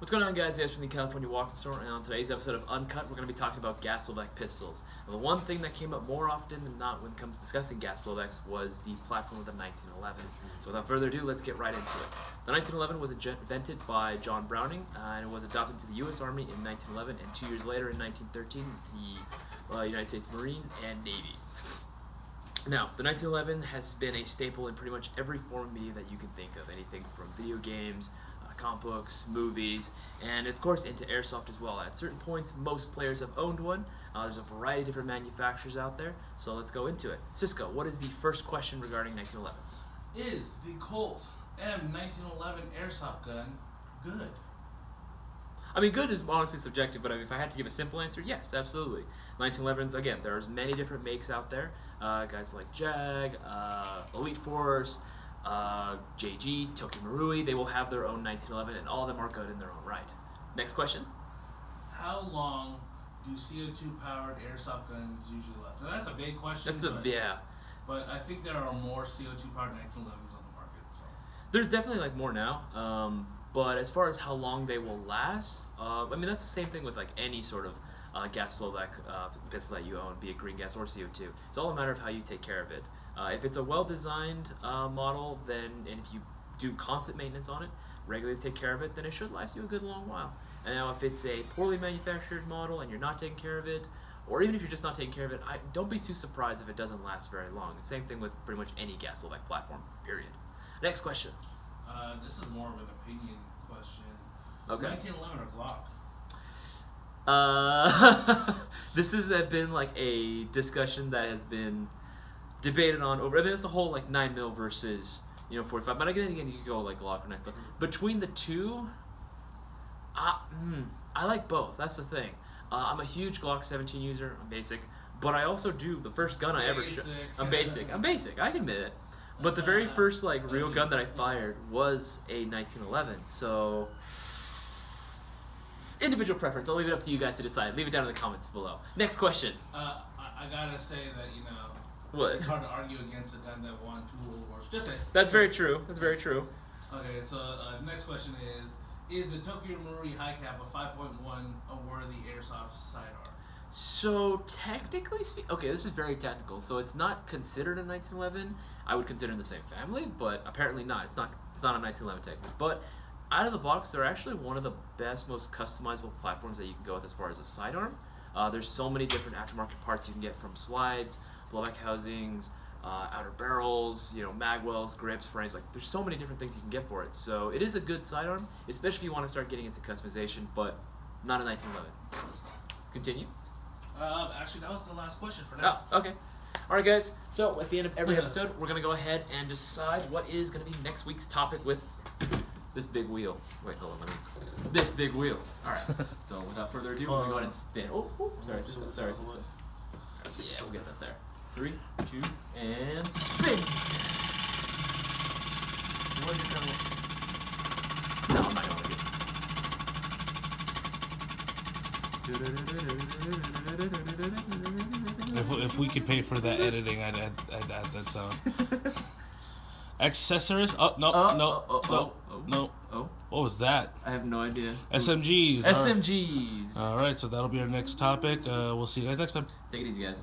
What's going on, guys? Isaias from the California Walking Store, and on today's episode of Uncut, we're going to be talking about gas blowback pistols. Now, the one thing that came up more often than not when it comes to discussing gas blowbacks was the platform of the 1911. So without further ado, let's get right into it. The 1911 was invented by John Browning, and it was adopted to the U.S. Army in 1911, and 2 years later, in 1913, the United States Marines and Navy. Now, the 1911 has been a staple in pretty much every form of media that you can think of, anything from video games, comic books, movies, and of course into Airsoft as well. At certain points, most players have owned one. There's a variety of different manufacturers out there, so let's go into it. Cisco, what is the first question regarding 1911s? Is the Colt M1911 Airsoft gun good? I mean, good is honestly subjective, but if I had to give a simple answer, yes, absolutely. 1911s, again, there's many different makes out there. Guys like Jag, Elite Force, JG, Toki Marui, they will have their own 1911, and all of them are good in their own right. Next question. How long do CO2-powered airsoft guns usually last? Now, that's a big question. Yeah. But I think there are more CO2-powered 1911s on the market. So. There's definitely more now, but as far as how long they will last, I mean, that's the same thing with any sort of gas blowback pistol that you own, be it green gas or CO2. It's all a matter of how you take care of it. If it's a well-designed model, and if you do constant maintenance on it, regularly take care of it, then it should last you a good long while. And now if it's a poorly manufactured model and you're not taking care of it, or even if you're just not taking care of it, don't be too surprised if it doesn't last very long. The same thing with pretty much any gas blowback platform, period. Next question. This is more of an opinion question. Okay. 1911 or Glock? This has been a discussion that has been debated on over. I mean, it's a whole 9mm versus 45. But again, you could go Glock or 9. But between the two, I like both. That's the thing. I'm a huge Glock 17 user. I'm basic, but I also do the first gun I ever shot. I'm basic. I can admit it. But the very first real gun that I fired was a 1911. So individual preference. I'll leave it up to you guys to decide. Leave it down in the comments below. Next question. I gotta say that what? It's hard to argue against a gun that won 2 World Wars. That's very true. That's very true. Okay, so next question is the Tokyo Marui High Cap a 5.1 a worthy airsoft sidearm? So technically speaking, okay, this is very technical. So it's not considered a 1911. I would consider in the same family, but apparently not. It's not a 1911 technically. But out of the box, they're actually one of the best, most customizable platforms that you can go with as far as a sidearm. There's so many different aftermarket parts you can get, from slides, blowback housings, outer barrels, mag wells, grips, frames. There's so many different things you can get for it. So it is a good sidearm, especially if you want to start getting into customization, but not a 1911. Continue. Actually, that was the last question for now. Oh, okay. All right, guys. So at the end of every episode, we're going to go ahead and decide what is going to be next week's topic with this big wheel. Wait, hold on. This big wheel. All right. So without further ado, we're going to go ahead and spin. Oh, sorry. Yeah, we'll get that there. 3, 2, and spin. What is it going to? No, I'm not going to If we could pay for that editing, I'd add that sound. Accessories? Oh, no. What was that? I have no idea. SMGs. SMGs. All right, so that'll be our next topic. We'll see you guys next time. Take it easy, guys.